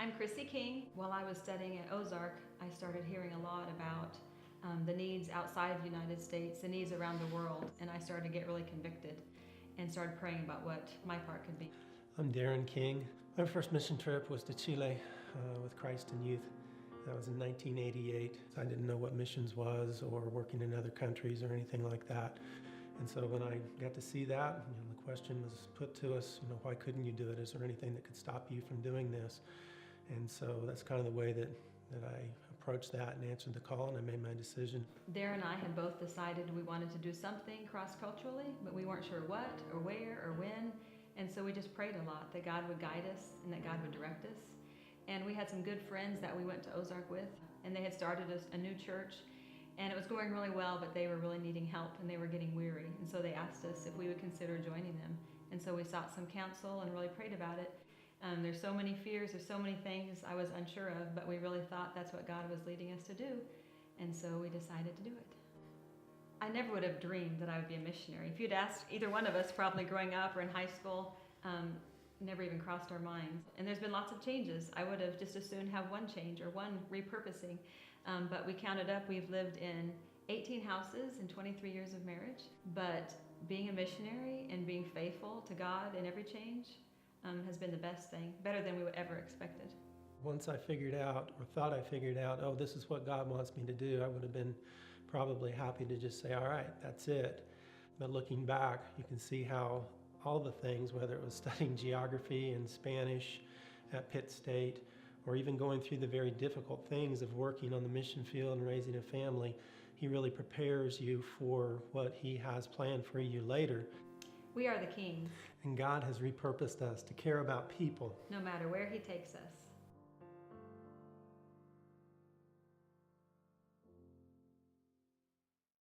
I'm Chrissy King. While I was studying at Ozark, I started hearing a lot about the needs outside of the United States, the needs around the world, and I started to get really convicted and started praying about what my part could be. I'm Darrin King. My first mission trip was to Chile with Christ in Youth. That was in 1988. I didn't know what missions was or working in other countries or anything like that. And so when I got to see that, the question was put to us, why couldn't you do it? Is there anything that could stop you from doing this? And so that's kind of the way that I approached that and answered the call, and I made my decision. Darrin and I had both decided we wanted to do something cross-culturally, but we weren't sure what or where or when. And so we just prayed a lot that God would guide us and that God would direct us. And we had some good friends that we went to Ozark with, and they had started a new church, and it was going really well, but they were really needing help and they were getting weary. And so they asked us if we would consider joining them. And so we sought some counsel and really prayed about it. There's so many fears, there's so many things I was unsure of, but we really thought that's what God was leading us to do. And so we decided to do it. I never would have dreamed that I would be a missionary. If you'd asked either one of us, probably growing up or in high school, never even crossed our minds. And there's been lots of changes. I would have just as soon have one change or one repurposing. But we counted up, we've lived in 18 houses in 23 years of marriage. But being a missionary and being faithful to God in every change has been the best thing, better than we would ever expected. Once I figured out, or thought I figured out, oh, this is what God wants me to do, I would have been probably happy to just say, all right, that's it. But looking back, you can see how all the things, whether it was studying geography and Spanish at Pitt State, or even going through the very difficult things of working on the mission field and raising a family, He really prepares you for what He has planned for you later. We are the Kings. And God has repurposed us to care about people. No matter where He takes us.